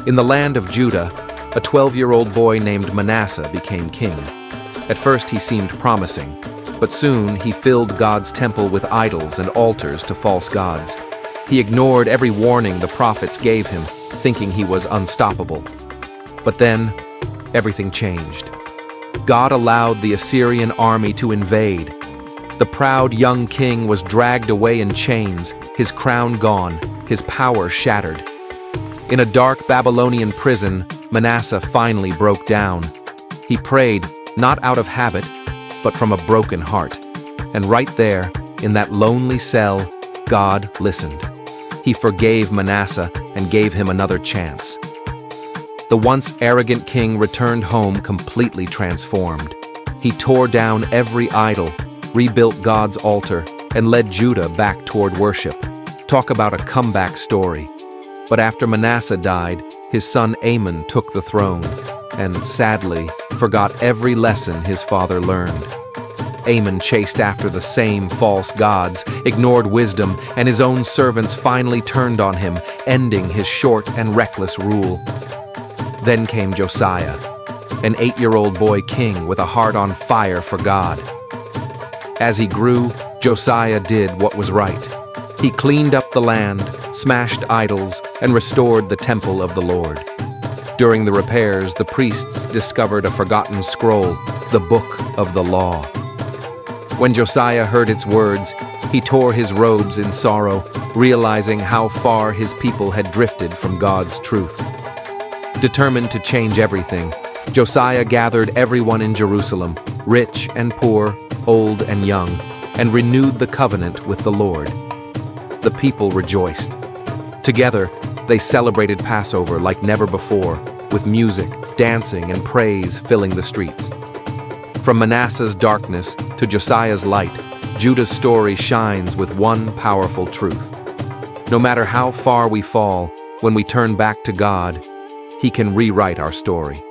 In the land of Judah, a 12-year-old boy named Manasseh became king. At first he seemed promising, but soon he filled God's temple with idols and altars to false gods. He ignored every warning the prophets gave him, thinking he was unstoppable. But then, everything changed. God allowed the Assyrian army to invade. The proud young king was dragged away in chains, his crown gone, his power shattered. In a dark Babylonian prison, Manasseh finally broke down. He prayed, not out of habit, but from a broken heart. And right there, in that lonely cell, God listened. He forgave Manasseh and gave him another chance. The once arrogant king returned home completely transformed. He tore down every idol, rebuilt God's altar, and led Judah back toward worship. Talk about a comeback story. But after Manasseh died, his son Amon took the throne, and sadly, forgot every lesson his father learned. Amon chased after the same false gods, ignored wisdom, and his own servants finally turned on him, ending his short and reckless rule. Then came Josiah, an 8-year-old boy king with a heart on fire for God. As he grew, Josiah did what was right. He cleaned up the land, smashed idols, and restored the temple of the Lord. During the repairs, the priests discovered a forgotten scroll, the Book of the Law. When Josiah heard its words, he tore his robes in sorrow, realizing how far his people had drifted from God's truth. Determined to change everything, Josiah gathered everyone in Jerusalem, rich and poor, old and young, and renewed the covenant with the Lord. The people rejoiced. Together, they celebrated Passover like never before, with music, dancing, and praise filling the streets. From Manasseh's darkness to Josiah's light, Judah's story shines with one powerful truth. No matter how far we fall, when we turn back to God, He can rewrite our story.